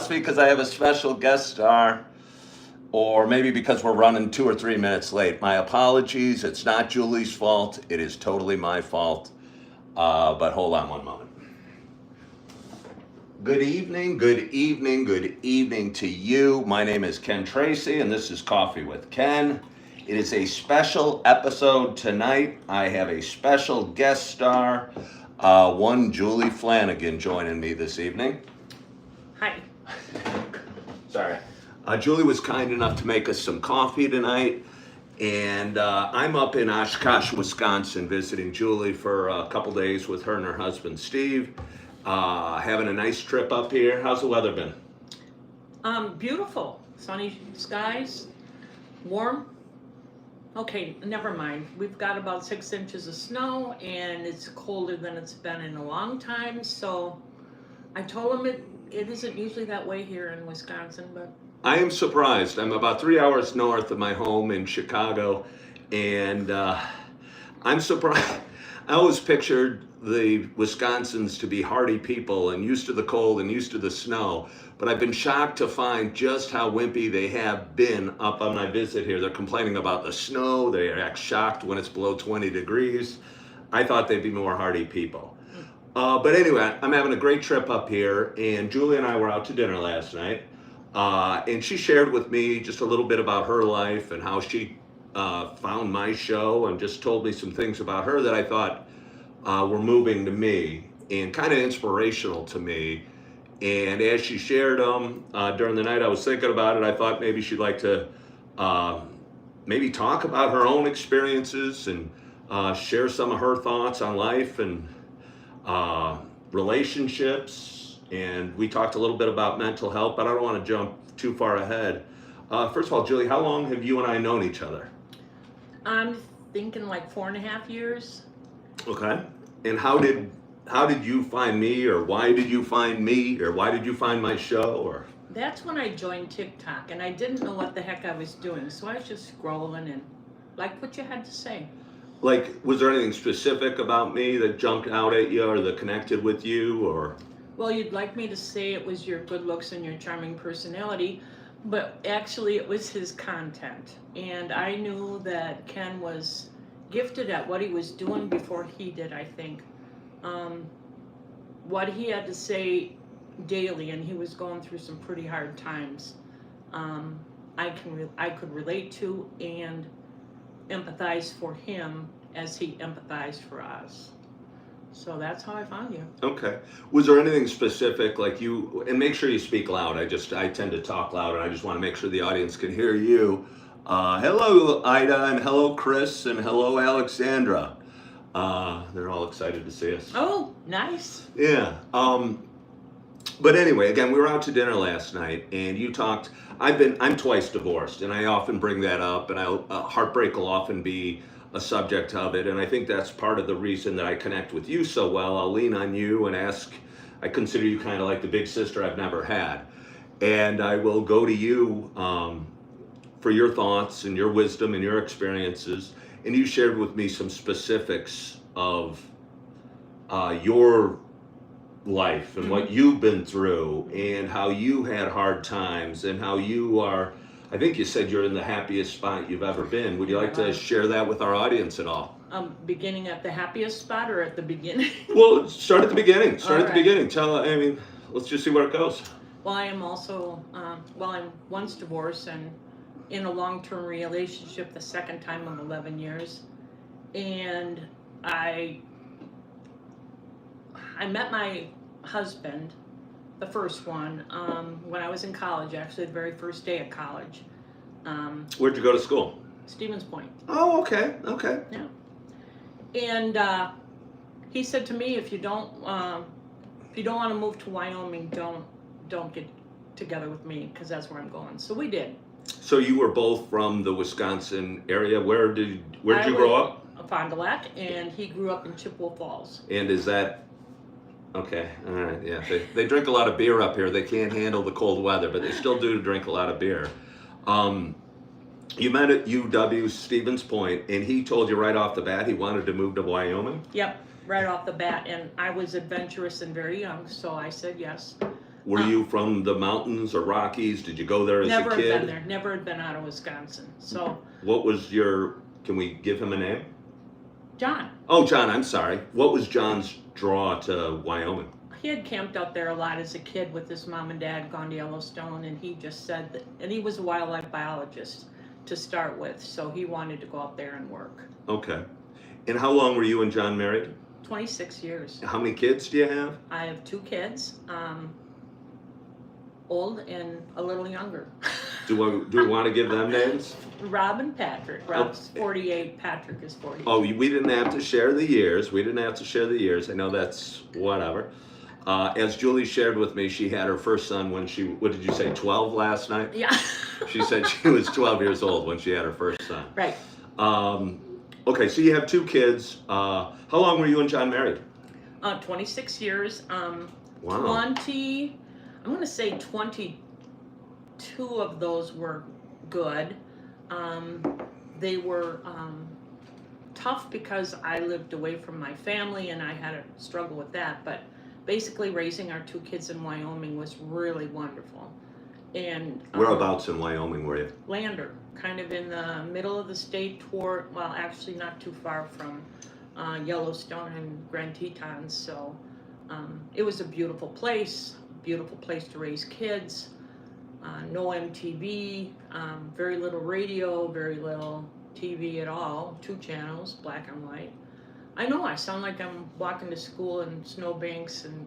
must be because I have a special guest star, or maybe because we're running 2 or 3 minutes late. My apologies. It's not Julie's fault. It is totally my fault. But hold on one moment. Good evening, good evening, good evening to you. My name is Ken Tracy, and this is Coffee with Ken. It is a special episode tonight. I have a special guest star, one Julie Flanagan, joining me this evening. Hi. Sorry. Julie was kind enough to make us some coffee tonight, and I'm up in Oshkosh, Wisconsin, visiting Julie for a couple days with her and her husband, Steve. Having a nice trip up here. How's the weather been? Beautiful. Sunny skies. Warm. Okay, never mind. We've got about 6 inches of snow, and it's colder than it's been in a long time, so I told him it isn't usually that way here in Wisconsin, but... I am surprised. I'm about 3 hours north of my home in Chicago, and I'm surprised. I always pictured the Wisconsins to be hardy people and used to the cold and used to the snow, but I've been shocked to find just how wimpy they have been up on my visit here. They're complaining about the snow. They act shocked when it's below 20 degrees. I thought they'd be more hardy people. But anyway, I'm having a great trip up here, and Julie and I were out to dinner last night, and she shared with me just a little bit about her life and how she found my show, and just told me some things about her that I thought were moving to me and kind of inspirational to me. And as she shared them during the night, I was thinking about it. I thought maybe she'd like to maybe talk about her own experiences and share some of her thoughts on life and relationships. And we talked a little bit about mental health, but I don't want to jump too far ahead. First of all, Julie, how long have you and I known each other? I'm thinking like 4.5 years. Okay. And how did you find me, or why did you find me, or why did you find my show? Or That's when I joined TikTok, and I didn't know what the heck I was doing, so I was just scrolling and like what you had to say. like, was there anything specific about me that jumped out at you or that connected with you, or? Well, you'd like me to say it was your good looks and your charming personality, but actually it was his content. And I knew that Ken was gifted at what he was doing before he did, I think. What he had to say daily, and he was going through some pretty hard times, I could relate to and empathize for him as he empathized for us. So that's how I found you. Okay. Was there anything specific, like you, and make sure you speak loud. I tend to talk loud, and I just want to make sure the audience can hear you. Hello, Ida, and hello, Chris, and hello, Alexandra. They're all excited to see us. Oh, nice. Yeah. But anyway, again, we were out to dinner last night, and you talked. I'm twice divorced, and I often bring that up, and heartbreak will often be a subject of it, and I think that's part of the reason that I connect with you so well. I'll lean on you and ask. I consider you kind of like the big sister I've never had, and I will go to you for your thoughts and your wisdom and your experiences. And you shared with me some specifics of your life and what you've been through, and how you had hard times, and how you are, I think you said you're in the happiest spot you've ever been. Would you like to share that with our audience at all? Beginning at the happiest spot or at the beginning? Well, start at the beginning. All Beginning. Let's just see where it goes. Well, I am also, I'm once divorced and in a long-term relationship the second time in 11 years. And I met my husband, the first one, when I was in college, actually the very first day of college. Where'd you go to school? Stevens Point. Oh, okay. Yeah. And he said to me, if you don't want to move to Wyoming, don't get together with me, because that's where I'm going. So we did. So you were both from the Wisconsin area. Where'd you grow up? Fond du Lac, and he grew up in Chippewa Falls. And is that okay? All right, yeah. They drink a lot of beer up here. They can't handle the cold weather, but they still do drink a lot of beer. You met at UW Stevens Point, and he told you right off the bat he wanted to move to Wyoming? Yep, right off the bat, and I was adventurous and very young, so I said yes. Were you from the mountains or Rockies? Did you go there as a Never kid? had been there. Never had been out of Wisconsin. So, What was your, can we give him a name? John, Oh, John, I'm sorry. What was John's draw to Wyoming? he had camped out there a lot as a kid with his mom and dad, gone to Yellowstone, and he just said that, and he was a wildlife biologist to start with, so he wanted to go out there and work. Okay. And how long were you and John married? 26 years. How many kids do you have? I have 2 kids, old and a little younger. Do we want to give them names? Rob and Patrick. Rob's 48, Patrick is 40. Oh, we didn't have to share the years. We didn't have to share the years. I know that's whatever. As Julie shared with me, she had her first son when she, what did you say, 12 last night? Yeah. She said she was 12 years old when she had her first son. Right. Okay, so you have 2 kids. How long were you and John married? 26 years. Wow. 20, I'm going to say 22 of those were good. They were tough because I lived away from my family and I had to struggle with that. But basically raising our 2 kids in Wyoming was really wonderful. And Whereabouts in Wyoming were you? Lander, kind of in the middle of the state toward, well, actually not too far from Yellowstone and Grand Tetons. So it was a beautiful place to raise kids. No MTV, very little radio, very little TV at all. 2 channels, black and white. I know I sound like I'm walking to school in snowbanks and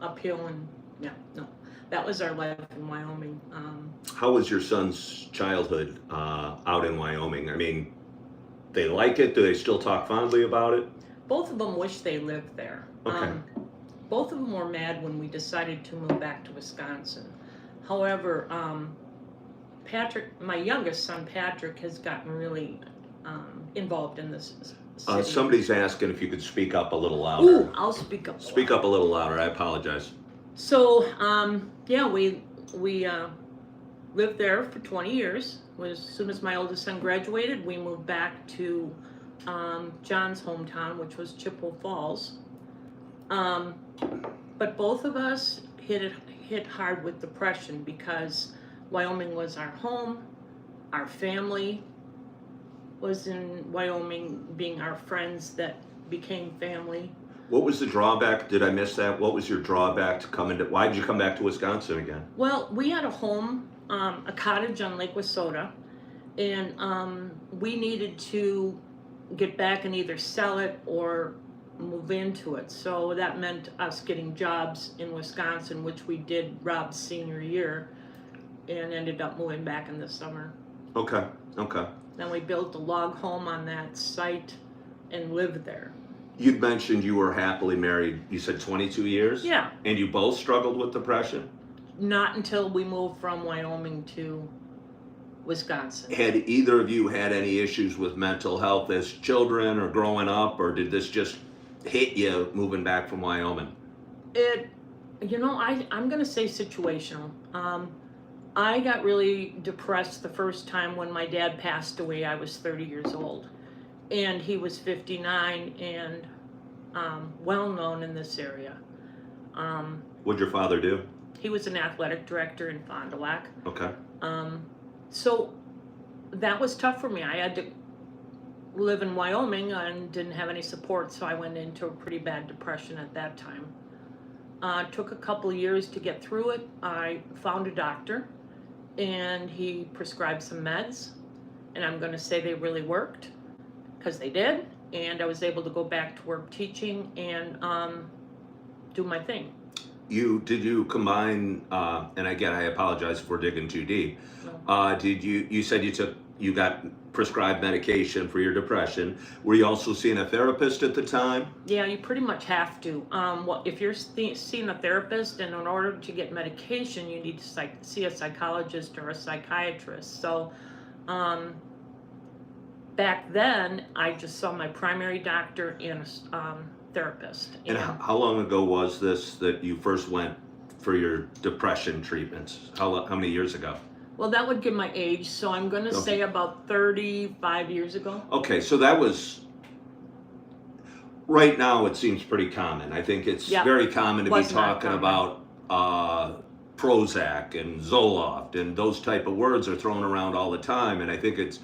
uphill and yeah, no. That was our life in Wyoming. How was your son's childhood out in Wyoming? I mean, they like it? Do they still talk fondly about it? Both of them wish they lived there. Okay. Both of them were mad when we decided to move back to Wisconsin. However, Patrick, my youngest son, Patrick, has gotten really involved in this city. Somebody's asking if you could speak up a little louder. Ooh, I'll speak up. Speak up a little louder. I apologize. So, yeah, we lived there for 20 years. As soon as my oldest son graduated, we moved back to John's hometown, which was Chippewa Falls. But both of us hit hard with depression because Wyoming was our home, our family was in Wyoming, being our friends that became family. What was the drawback? Did I miss that? What was your drawback to come into? Why did you come back to Wisconsin again? Well, we had a home, a cottage on Lake Wissota, and we needed to get back and either sell it or move into it. So that meant us getting jobs in Wisconsin, which we did Rob's senior year, and ended up moving back in the summer. Okay. Then we built a log home on that site and lived there. You'd mentioned you were happily married, you said 22 years? Yeah. And you both struggled with depression? Not until we moved from Wyoming to Wisconsin. Had either of you had any issues with mental health as children or growing up, or did this just hit you moving back from Wyoming? I'm going to say situational. I got really depressed the first time when my dad passed away. I was 30 years old. And he was 59 and well known in this area. What'd your father do? He was an athletic director in Fond du Lac. Okay. So that was tough for me. I had to live in Wyoming and didn't have any support, so I went into a pretty bad depression at that time. Took a couple of years to get through it. I found a doctor, and he prescribed some meds, and I'm going to say they really worked, because they did, and I was able to go back to work teaching and do my thing. Did you combine, and again, I apologize if we're digging too deep. No. You said you got prescribed medication for your depression. Were you also seeing a therapist at the time? Yeah, you pretty much have to. If you're seeing a therapist, and in order to get medication, you need to see a psychologist or a psychiatrist. So back then, I just saw my primary doctor and a therapist. And how long ago was this that you first went for your depression treatments? How many years ago? Well, that would give my age, so I'm going to say about 35 years ago. Okay, so that was, right now it seems pretty common. I think it's very common to be talking about Prozac and Zoloft and those type of words are thrown around all the time, and I think it's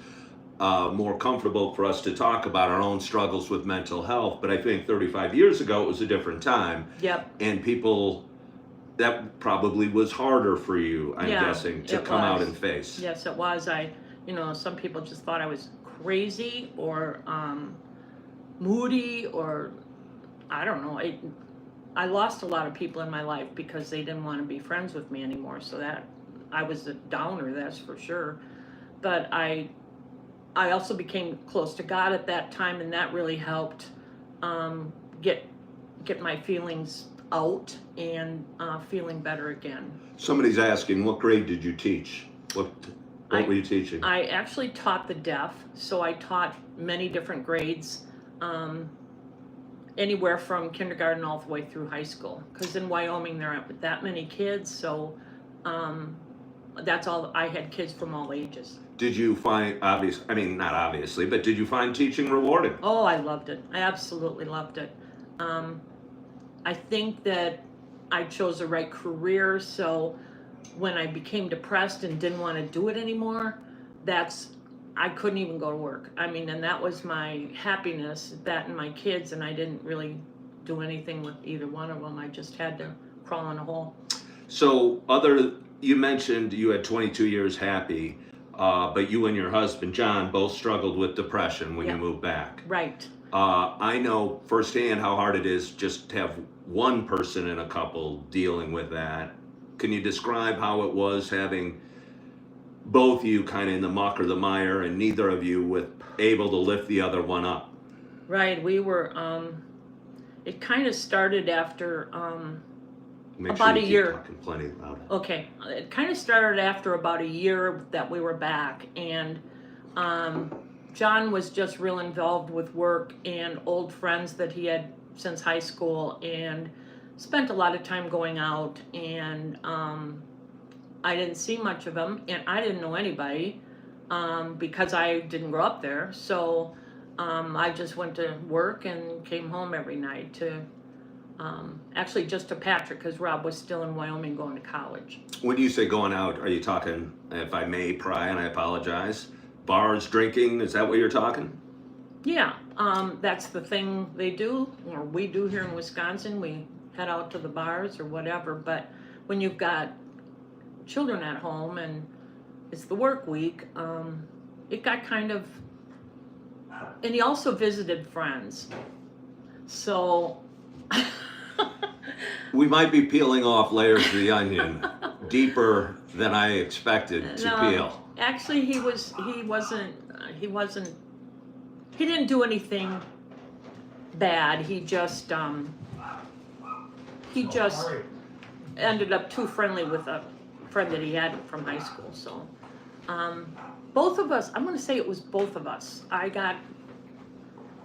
more comfortable for us to talk about our own struggles with mental health. But I think 35 years ago it was a different time, Yep. and people, that probably was harder for you, I'm Yeah, guessing, to it come out was. and face. Yes, it was. Some people just thought I was crazy or moody, or I don't know. I lost a lot of people in my life because they didn't want to be friends with me anymore. So that I was a downer, that's for sure. But I also became close to God at that time, and that really helped get my feelings out and feeling better again. Somebody's asking, what grade did you teach? What were you teaching? I actually taught the deaf, so I taught many different grades, anywhere from kindergarten all the way through high school. Because in Wyoming there aren't that many kids, so that's all. I had kids from all ages. Did you find, not obviously, but did you find teaching rewarding? Oh, I loved it. I absolutely loved it. I think that I chose the right career, so when I became depressed and didn't want to do it anymore, I couldn't even go to work. And that was my happiness, that and my kids, and I didn't really do anything with either one of them. I just had to crawl in a hole. So you mentioned you had 22 years happy, but you and your husband, John, both struggled with depression when you moved back. Right. I know firsthand how hard it is just to have one person in a couple dealing with that. Can you describe how it was having both of you kind of in the muck or the mire, and neither of you able to lift the other one up? Right. We were, it kind of started after about a year. Talking plenty louder. Okay. It kind of started after about a year that we were back, and John was just real involved with work and old friends that he had since high school, and spent a lot of time going out, and I didn't see much of him, and I didn't know anybody because I didn't grow up there. So I just went to work and came home every night to actually just to Patrick, because Rob was still in Wyoming going to college. When you say going out, are you talking, if I may pry and I apologize, bars, drinking? Is that what you're talking? Yeah, that's the thing they do, or we do here in Wisconsin. We head out to the bars or whatever. But when you've got children at home and it's the work week, it got kind of. And he also visited friends, so. We might be peeling off layers of the onion deeper than I expected to peel. Actually, he didn't do anything bad. He just ended up too friendly with a friend that he had from high school. So both of us, I'm going to say it was both of us.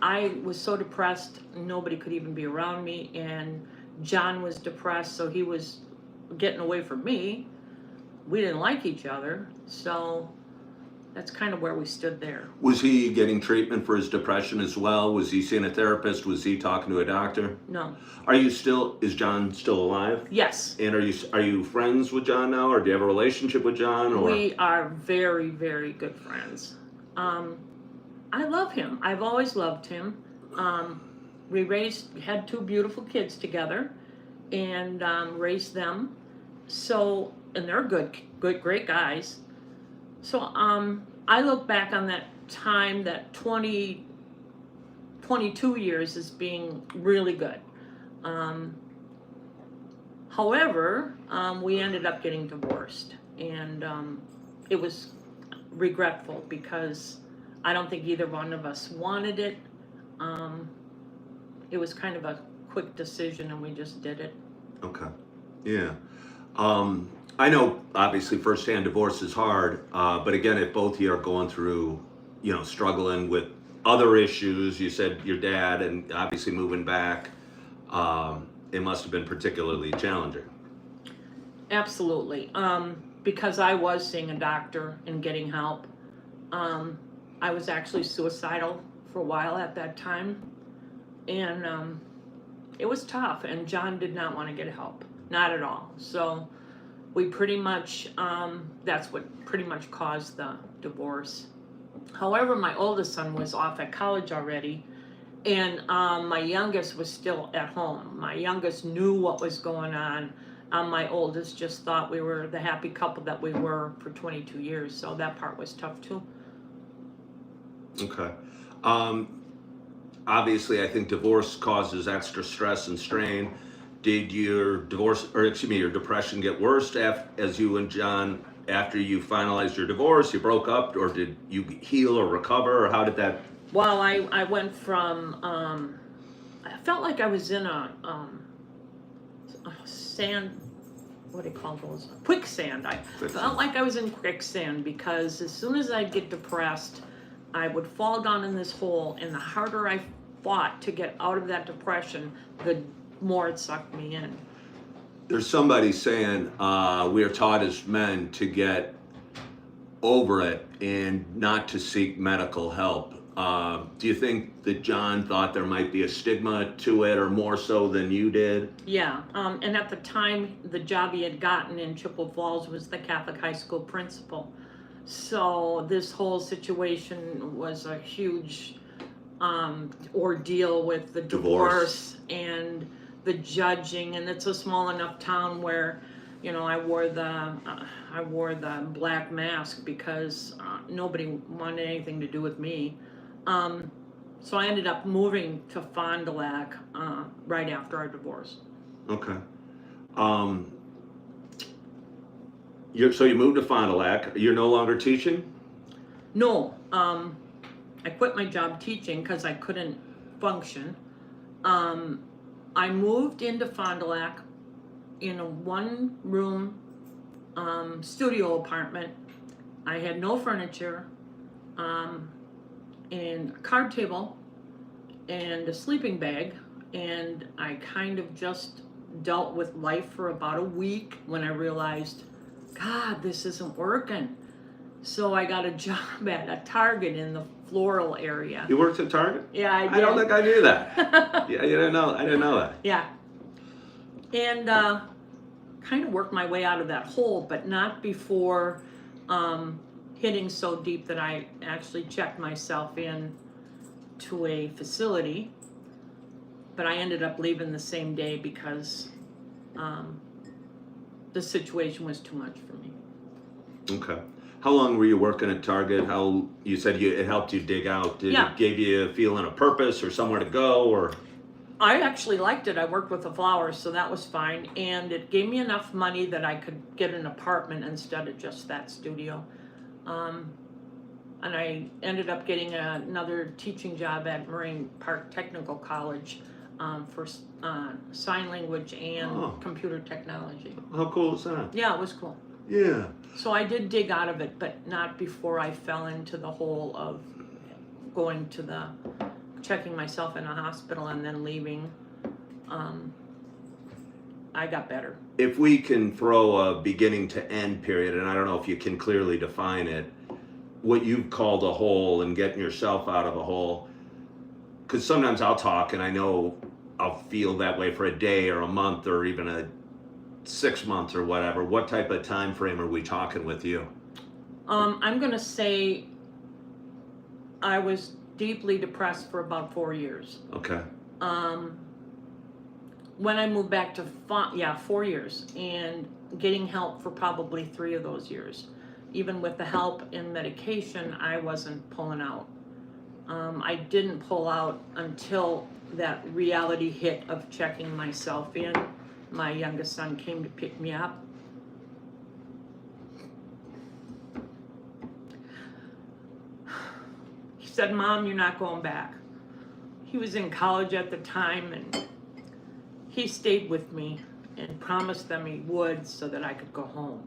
I was so depressed, nobody could even be around me, and John was depressed, so he was getting away from me. We didn't like each other, so that's kind of where we stood there. Was he getting treatment for his depression as well? Was he seeing a therapist? Was he talking to a doctor? No. Is John still alive? Yes. And are you friends with John now, or do you have a relationship with John? Or? We are very, very good friends. I love him. I've always loved him. We had two beautiful kids together, and raised them. So, and they're great guys. So I look back on that time, that 22 years, as being really good. However, we ended up getting divorced, and it was regretful because I don't think either one of us wanted it. It was kind of a quick decision, and we just did it. Okay. Yeah. I know, obviously, firsthand divorce is hard, but again, if both of you are going through, struggling with other issues, you said your dad, and obviously moving back, it must have been particularly challenging. Absolutely. Because I was seeing a doctor and getting help. I was actually suicidal for a while at that time, and it was tough, and John did not want to get help, not at all. So we pretty much, that's what pretty much caused the divorce. However, my oldest son was off at college already, and my youngest was still at home. My youngest knew what was going on. My oldest just thought we were the happy couple that we were for 22 years, so that part was tough too. Okay. Obviously, I think divorce causes extra stress and strain. Did your your depression get worse as you and John, after you finalized your divorce, you broke up, or did you heal or recover, or how did that? Well, I went from, I felt like I was in a sand, what do you call those? Quicksand. I felt like I was in quicksand because as soon as I'd get depressed, I would fall down in this hole, and the harder I fought to get out of that depression, the more it sucked me in. There's somebody saying we are taught as men to get over it and not to seek medical help. Do you think that John thought there might be a stigma to it, or more so than you did? Yeah, and at the time, the job he had gotten in Chippewa Falls was the Catholic high school principal. So this whole situation was a huge ordeal with the divorce and the judging, and it's a small enough town where, you know, I wore the black mask because nobody wanted anything to do with me. So I ended up moving to Fond du Lac right after our divorce. Okay. So you moved to Fond du Lac. You're no longer teaching? No, I quit my job teaching because I couldn't function. I moved into Fond du Lac in a one-room studio apartment. I had no furniture, and a card table, and a sleeping bag, and I kind of just dealt with life for about a week when I realized, God, this isn't working. So I got a job at a Target in the floral area. You worked at Target? Yeah, I did. I don't think I knew that. Yeah, you didn't know. I didn't know that. Yeah. And kind of worked my way out of that hole, but not before hitting so deep that I actually checked myself in to a facility. But I ended up leaving the same day because the situation was too much for me. Okay. How long were you working at Target? You said it helped you dig out. Did Yeah. it give you a feeling of purpose or somewhere to go, or? I actually liked it. I worked with the flowers, so that was fine. And it gave me enough money that I could get an apartment instead of just that studio. And I ended up getting another teaching job at Moraine Park Technical College for sign language and computer technology. How cool is that? Yeah, it was cool. Yeah. So I did dig out of it, but not before I fell into the hole of going to checking myself in a hospital and then leaving. I got better. If we can throw a beginning to end period, and I don't know if you can clearly define it, what you've called a hole and getting yourself out of a hole, because sometimes I'll talk and I know I'll feel that way for a day or a month or even a 6 months or whatever. What type of time frame are we talking with you? I'm gonna say I was deeply depressed for about 4 years. Okay. When I moved back to 4 years, and getting help for probably 3 of those years. Even with the help and medication, I wasn't pulling out. I didn't pull out until that reality hit of checking myself in. My youngest son came to pick me up. He said, "Mom, you're not going back." He was in college at the time, and he stayed with me and promised them he would so that I could go home.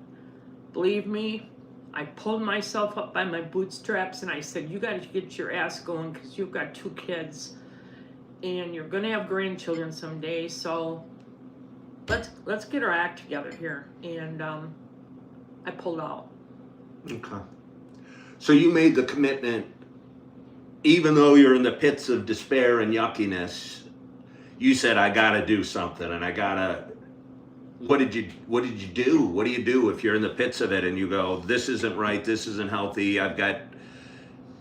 Believe me, I pulled myself up by my bootstraps and I said, "You got to get your ass going because you've got 2 kids and you're going to have grandchildren someday, so let's get our act together here." And I pulled out. Okay. So you made the commitment, even though you're in the pits of despair and yuckiness, you said, I got to do something and I got to what did you do? What do you do if you're in the pits of it and you go, this isn't right, this isn't healthy, I've got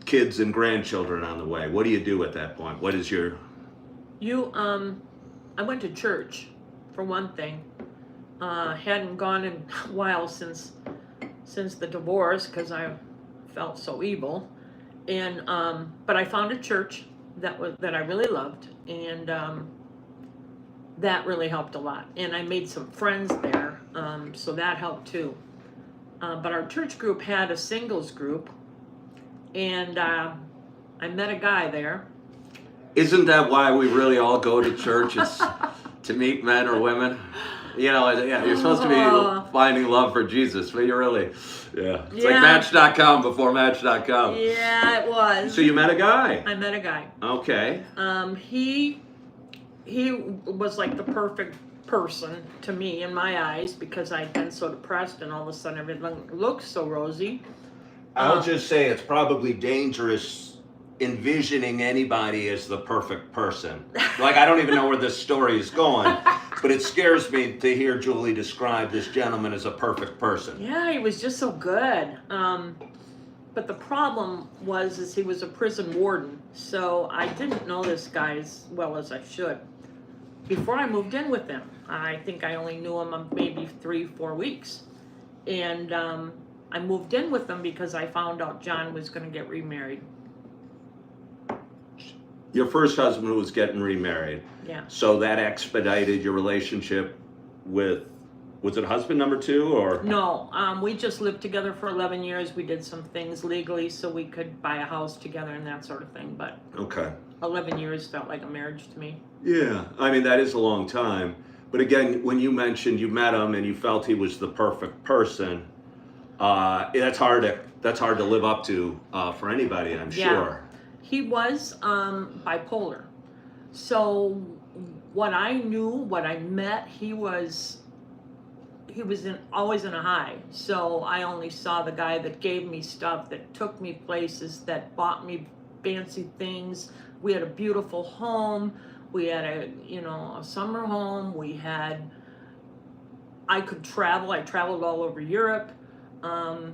kids and grandchildren on the way? What do you do at that point? What is your... I went to church, for one thing. Hadn't gone in a while since the divorce, because I felt so evil. And but I found a church that I really loved, and that really helped a lot. And I made some friends there, so that helped too. But our church group had a singles group, and I met a guy there. Isn't that why we really all go to church? It's to meet men or women? You know, yeah, you're supposed to be finding love for Jesus, but you're really, It's like Match.com before Match.com. Yeah, it was. So you met a guy? I met a guy. Okay. He was like the perfect person to me in my eyes, because I'd been so depressed, and all of a sudden everything looked so rosy. I'll just say it's probably dangerous envisioning anybody as the perfect person. Like, I don't even know where this story is going, but it scares me to hear Julie describe this gentleman as a perfect person. Yeah, he was just so good. But the problem is he was a prison warden, so I didn't know this guy as well as I should. Before I moved in with him, I think I only knew him maybe 3-4 weeks. And I moved in with him because I found out John was going to get remarried. Your first husband was getting remarried. Yeah. So that expedited your relationship with, was it husband number 2 or? No, we just lived together for 11 years. We did some things legally so we could buy a house together and that sort of thing. But Okay. 11 years felt like a marriage to me. Yeah, I mean, that is a long time. But again, when you mentioned you met him and you felt he was the perfect person, that's hard to live up to for anybody, I'm sure. He was bipolar. So what I knew, what I met, he was always in a high. So I only saw the guy that gave me stuff, that took me places, that bought me fancy things. We had a beautiful home. We had a summer home. I could travel. I traveled all over Europe. I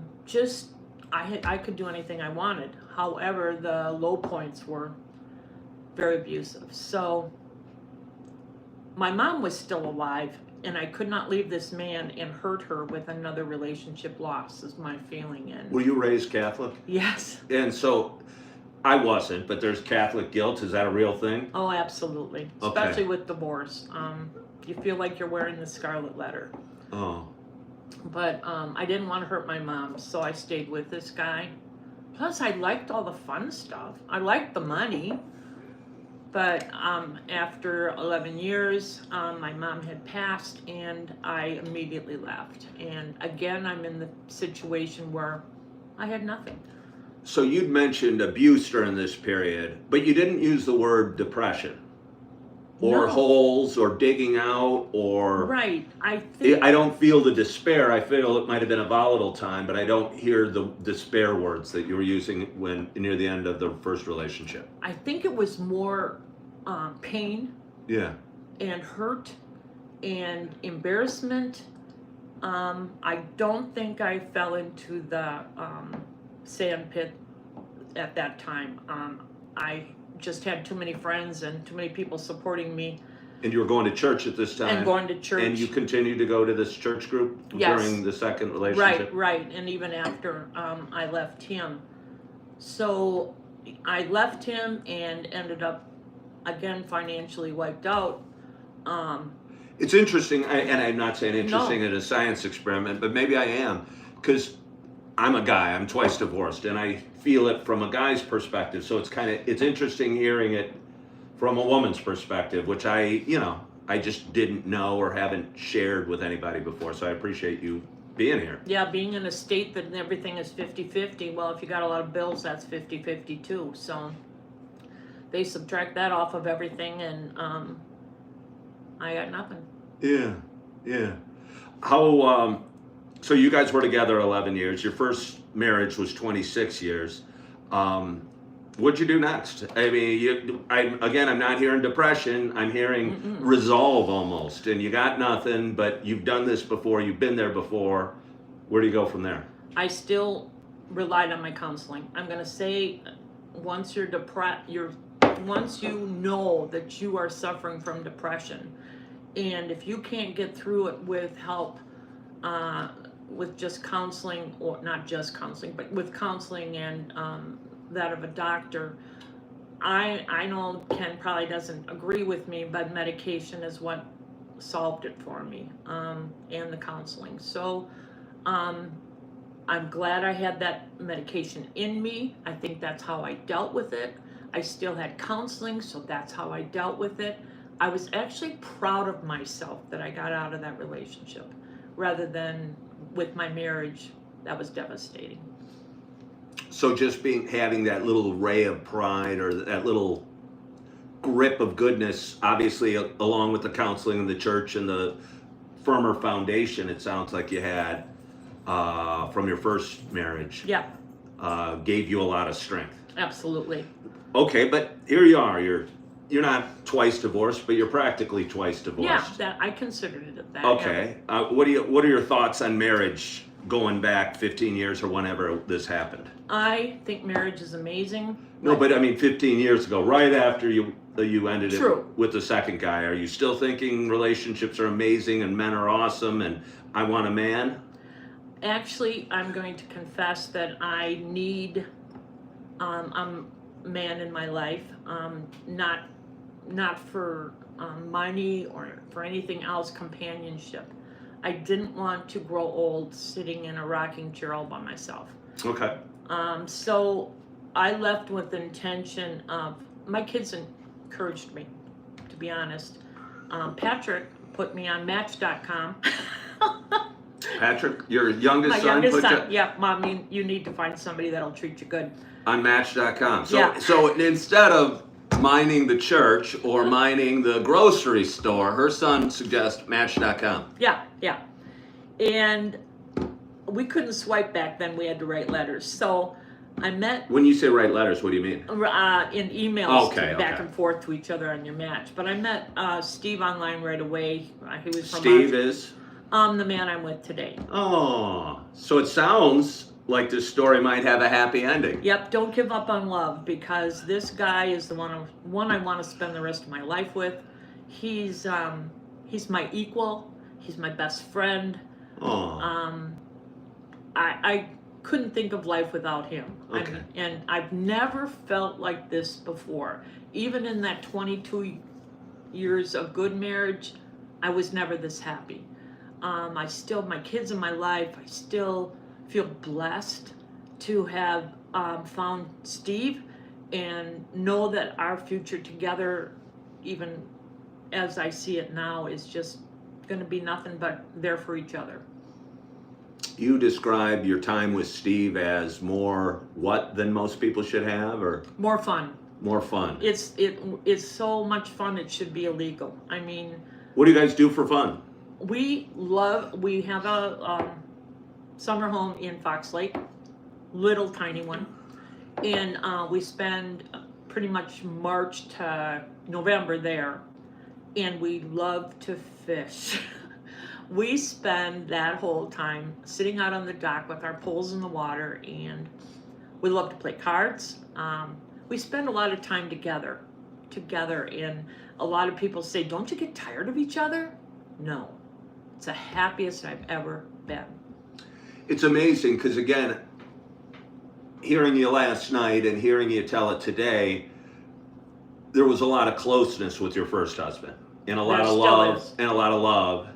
could do anything I wanted. However, the low points were very abusive. So my mom was still alive, and I could not leave this man and hurt her with another relationship loss, is my feeling. And Were you raised Catholic? yes. And so I wasn't, but there's Catholic guilt. Is that a real thing? Oh, absolutely. Okay. Especially with divorce. You feel like you're wearing the scarlet letter. Oh. But I didn't want to hurt my mom, so I stayed with this guy. Plus, I liked all the fun stuff. I liked the money. But after 11 years, my mom had passed, and I immediately left. And again, I'm in the situation where I had nothing. So you'd mentioned abuse during this period, but you didn't use the word depression or No. holes or digging out or... Right. I don't feel the despair. I feel it might have been a volatile time, but I don't hear the despair words that you were using when near the end of the first relationship. I think it was more pain Yeah. and hurt and embarrassment. I don't think I fell into the sand pit at that time. I just had too many friends and too many people supporting me. And you were going to church at this time? And going to church. And you continued to go to this church group Yes. during the second relationship? Right. And even after I left him. So I left him and ended up, again, financially wiped out. It's interesting, and I'm not saying interesting in a science experiment, but maybe I am, because I'm a guy, I'm twice divorced, and I feel it from a guy's perspective, so it's interesting hearing it from a woman's perspective, which I just didn't know or haven't shared with anybody before, so I appreciate you being here. Yeah, being in a state that everything is 50-50, well, if you got a lot of bills, that's 50-50 too, so they subtract that off of everything, and I got nothing. Yeah. How, so you guys were together 11 years. Your first marriage was 26 years. What'd you do next? I mean, I'm not hearing depression. I'm hearing resolve almost. And you got nothing, but you've done this before. You've been there before. Where do you go from there? I still relied on my counseling. I'm going to say, once you're depressed, once you know that you are suffering from depression, and if you can't get through it with help, with just counseling, or not just counseling, but with counseling and that of a doctor, I know Ken probably doesn't agree with me, but medication is what solved it for me, and the counseling. So I'm glad I had that medication in me. I think that's how I dealt with it. I still had counseling, so that's how I dealt with it. I was actually proud of myself that I got out of that relationship, rather than with my marriage. That was devastating. So just having that little ray of pride, or that little grip of goodness, obviously along with the counseling and the church and the firmer foundation, it sounds like you had from your first marriage. Yeah, gave you a lot of strength. absolutely. Okay, but here you are. You're not twice divorced, but you're practically twice divorced. Yeah, that I considered it that. Okay. Yeah. What are your thoughts on marriage going back 15 years or whenever this happened? I think marriage is amazing. No, but I mean 15 years ago, right after you ended it True. with the second guy, are you still thinking relationships are amazing and men are awesome and I want a man? Actually, I'm going to confess that I need a man in my life, not for money or for anything else, companionship. I didn't want to grow old sitting in a rocking chair all by myself. Okay. So I left with the intention of, my kids encouraged me, to be honest. Patrick put me on Match.com. Patrick, your youngest My son, youngest son, yeah, Mom, you need to find somebody that'll treat you good. on Match.com. So, Yeah. so instead of mining the church or mining the grocery store, her son suggests Match.com. Yeah, yeah. And we couldn't swipe back then, we had to write letters. So I met When you say write letters, what do you mean? in emails Okay, back okay. and forth to each other on your Match. But I met Steve online right away. He was from Steve is? the man I'm with today. Oh, so it sounds like this story might have a happy ending. Yep, don't give up on love, because this guy is the one I want to spend the rest of my life with. He's my equal. He's my best friend. Oh. I couldn't think of life without him. Okay. And I've never felt like this before. Even in that 22 years of good marriage, I was never this happy. My kids in my life, I still feel blessed to have found Steve and know that our future together, even as I see it now, is just going to be nothing but there for each other. You describe your time with Steve as more what than most people should have, or More fun. more fun? It's so much fun, it should be illegal. I mean, What do you guys do for fun? we have a summer home in Fox Lake, little tiny one, and we spend pretty much March to November there, and we love to fish. We spend that whole time sitting out on the dock with our poles in the water, and we love to play cards. We spend a lot of time together, and a lot of people say, don't you get tired of each other? No, it's the happiest I've ever been. It's amazing because, again, hearing you last night and hearing you tell it today, there was a lot of closeness with your first husband, and a lot There of still love, is. and a lot of love.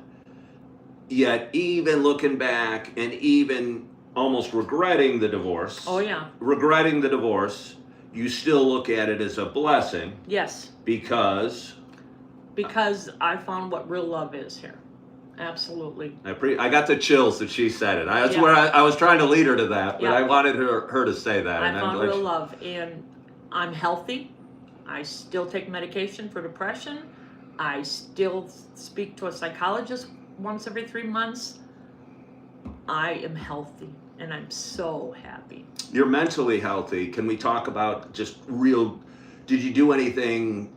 Yet, even looking back and even almost regretting the divorce, Oh yeah, you still look at it as a blessing yes, because I found what real love is here. Absolutely. I got the chills that she said it. That's Yeah. where I was trying to lead her to that, but Yeah. I wanted her to say that. I and I'm found glad real she- love, and I'm healthy. I still take medication for depression. I still speak to a psychologist once every 3 months. I am healthy, and I'm so happy. You're mentally healthy. Can we talk about just did you do anything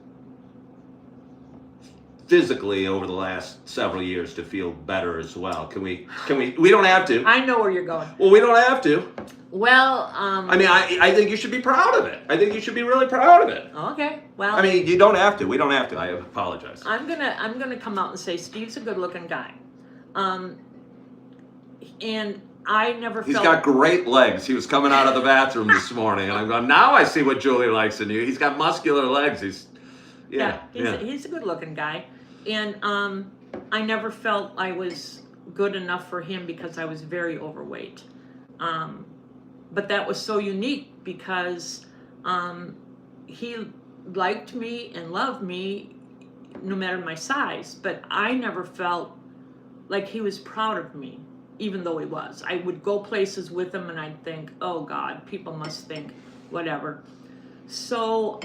physically over the last several years to feel better as well? We don't have to. I know where you're going. Well, we don't have to. Well, I mean, I think you should be proud of it. I think you should be really proud of it. Okay, well. I mean, you don't have to. We don't have to. I apologize. I'm gonna come out and say Steve's a good-looking guy, and I never He's felt. got great legs. He was coming out of the bathroom this morning, and I'm going, now I see what Julie likes in you. He's got muscular legs. He's a good-looking guy, and I never felt I was good enough for him because I was very overweight. But that was so unique because he liked me and loved me no matter my size, but I never felt like he was proud of me, even though he was. I would go places with him and I'd think, oh God, people must think whatever. So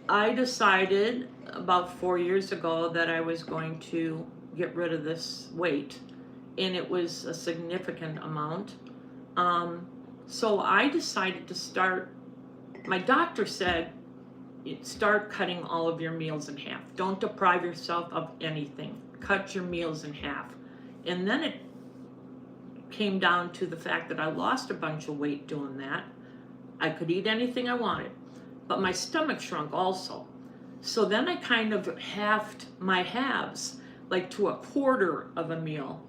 I decided about 4 years ago that I was going to get rid of this weight, and it was a significant amount. So I decided to start, my doctor said, start cutting all of your meals in half. Don't deprive yourself of anything. Cut your meals in half. And then it came down to the fact that I lost a bunch of weight doing that. I could eat anything I wanted, but my stomach shrunk also. So then I kind of halved my halves, like to a quarter of a meal.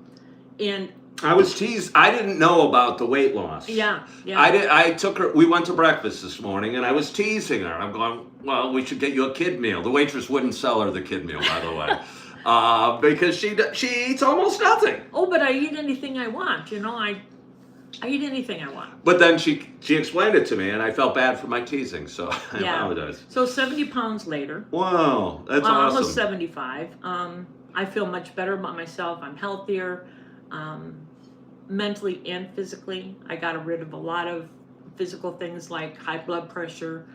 And I was teased. I didn't know about the weight loss. yeah. I took her. We went to breakfast this morning, and I was teasing her. I'm going, well, we should get you a kid meal. The waitress wouldn't sell her the kid meal, by the way, because she eats almost nothing. Oh, but I eat anything I want. I eat anything I want. But then she explained it to me, and I felt bad for my teasing, so I apologize. So 70 pounds later. Wow, that's awesome. Almost 75. I feel much better about myself. I'm healthier. Mentally and physically. I got rid of a lot of physical things like high blood pressure,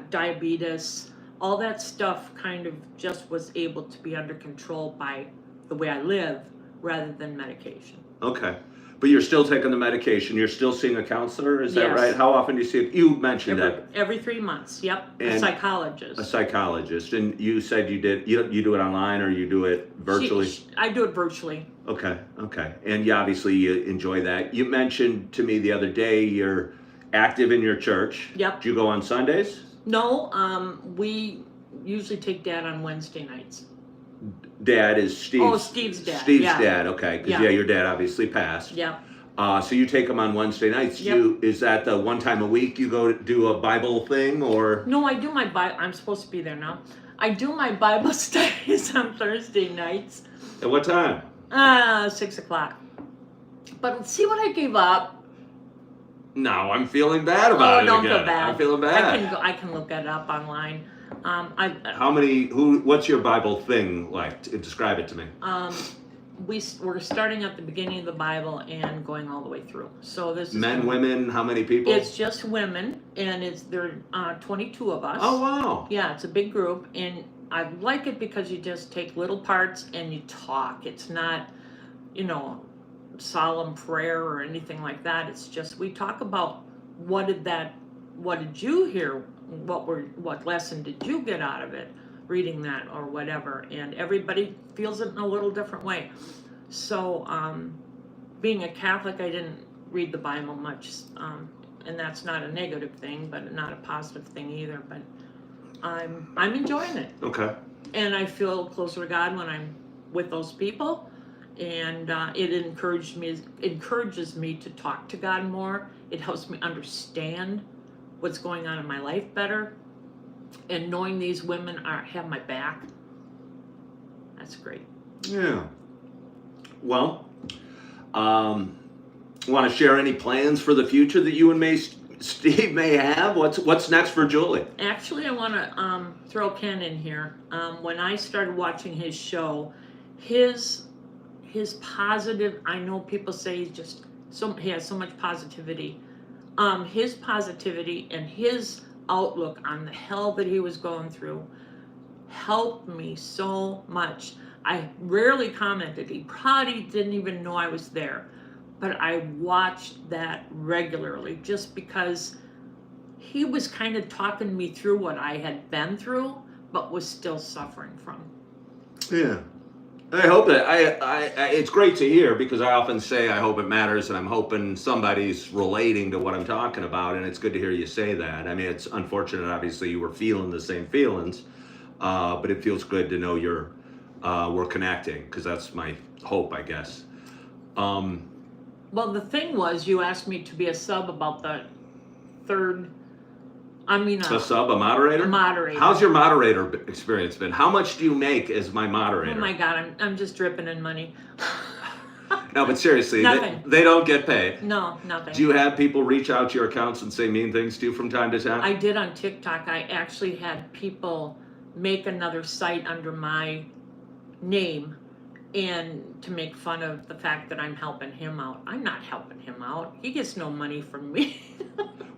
diabetes, all that stuff kind of just was able to be under control by the way I live rather than medication. Okay. But you're still taking the medication. You're still seeing a counselor, is that Yes. right? How often do you see it? You mentioned that. Every 3 months, yep. A And psychologist. a psychologist. And you said you do it online or you do it virtually? I do it virtually. Okay. And obviously you enjoy that. You mentioned to me the other day you're active in your church. Yep. Do you go on Sundays? No, we usually take Dad on Wednesday nights. Dad is Steve's. Oh, Steve's dad. Steve's Yeah. dad, okay. Because, Yeah. your dad obviously passed. Yep. So you take him on Wednesday nights. Yep. Is that the one time a week you go to do a Bible thing or? No, I do my Bible. I'm supposed to be there now. I do my Bible studies on Thursday nights. At what time? 6 o'clock. But see what I gave up? No, I'm feeling bad about it don't again. feel bad. I'm feeling bad. I can look it up online. What's your Bible thing like? Describe it to me. We're starting at the beginning of the Bible and going all the way through. So this is Men, women, how many people? It's just women, and there are 22 of us. Oh, wow. Yeah, it's a big group, and I like it because you just take little parts and you talk. It's not, solemn prayer or anything like that. It's just we talk about what did you hear? What lesson did you get out of it? Reading that or whatever, and everybody feels it in a little different way. So being a Catholic, I didn't read the Bible much, and that's not a negative thing, but not a positive thing either. But I'm enjoying it. Okay. And I feel closer to God when I'm with those people, and it encourages me to talk to God more. It helps me understand what's going on in my life better. And knowing these women have my back, that's great. Yeah. Well, want to share any plans for the future that you and Steve may have? What's next for Julie? Actually, I want to throw Ken in here. When I started watching his show, his positive. I know people say he has so much positivity. His positivity and his outlook on the hell that he was going through helped me so much. I rarely commented. He probably didn't even know I was there. but I watched that regularly just because he was kind of talking me through what I had been through, but was still suffering from. Yeah. I hope that it's great to hear, because I often say I hope it matters, and I'm hoping somebody's relating to what I'm talking about, and it's good to hear you say that. I mean, it's unfortunate, obviously, you were feeling the same feelings, but it feels good to know we're connecting, because that's my hope, I guess. Well, the thing was, you asked me to be a sub about the third. A sub, a moderator? A moderator. How's your moderator experience been? How much do you make as my moderator? Oh my God, I'm just dripping in money. No, but seriously, Nothing. they don't get paid. No, nothing. Do you have people reach out to your accounts and say mean things to you from time to time? I did on TikTok. I actually had people make another site under my name and to make fun of the fact that I'm helping him out. I'm not helping him out. He gets no money from me.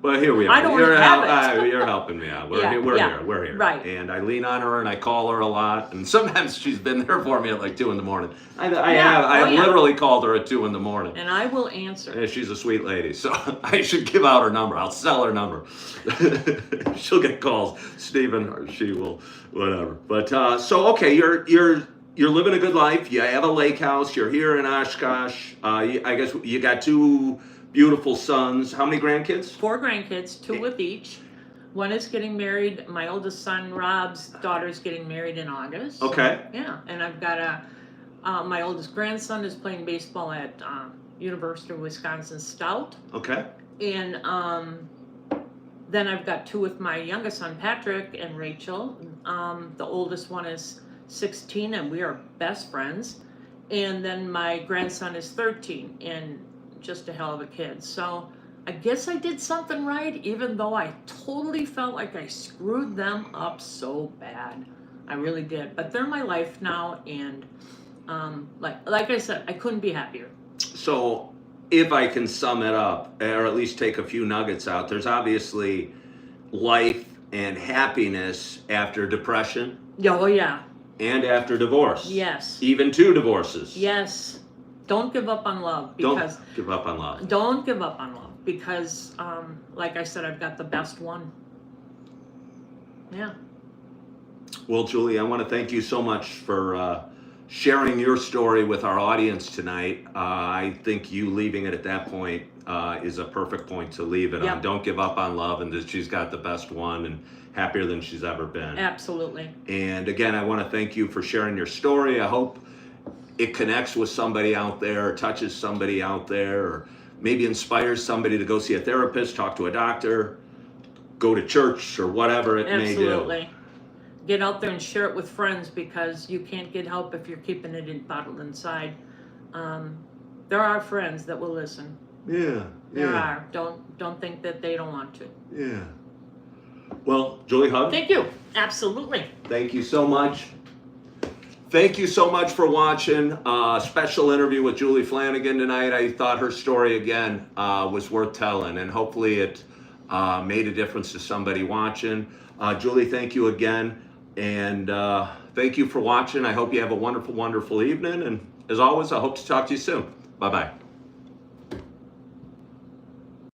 Well, here we are. I don't have it. You're helping me out. We're Yeah, here. We're here. right. And I lean on her and I call her a lot. And sometimes she's been there for me at like 2 a.m. I have literally called her at 2 a.m. And I will answer. Yeah, she's a sweet lady, so I should give out her number. I'll sell her number. She'll get calls. Stephen, or she will, whatever. But so okay, you're living a good life. You have a lake house. You're here in Oshkosh. I guess you got 2 beautiful sons. How many grandkids? 4 grandkids, 2 with each. One is getting married. My oldest son, Rob's daughter's getting married in August. Okay. Yeah, and I've got my oldest grandson is playing baseball at University of Wisconsin Stout. Okay. And then I've got 2 with my youngest son, Patrick, and Rachel. The oldest one is 16, and we are best friends. And then my grandson is 13, and just a hell of a kid. So I guess I did something right, even though I totally felt like I screwed them up so bad. I really did. But they're my life now, and like I said, I couldn't be happier. So if I can sum it up, or at least take a few nuggets out, there's obviously life and happiness after depression. Oh yeah. And after divorce. Yes. Even 2 divorces. Yes. Don't give up on love, because don't give up on love. Don't give up on love, because like I said, I've got the best one. Yeah. Well, Julie, I want to thank you so much for sharing your story with our audience tonight. I think you leaving it at that point is a perfect point to leave it on. Don't give up on love, and that she's got the best one and happier than she's ever been. Absolutely. And again, I want to thank you for sharing your story. I hope it connects with somebody out there, touches somebody out there, or maybe inspires somebody to go see a therapist, talk to a doctor, go to church, or whatever it may do. Absolutely. Get out there and share it with friends, because you can't get help if you're keeping it bottled inside. There are friends that will listen. Yeah. There are. Don't think that they don't want to. Yeah. Well, Julie, hug. Thank you. Absolutely. Thank you so much. Thank you so much for watching. Special interview with Julie Flanagan tonight. I thought her story again was worth telling, and hopefully it made a difference to somebody watching. Julie, thank you again, and thank you for watching. I hope you have a wonderful, wonderful evening, and as always, I hope to talk to you soon. Bye-bye.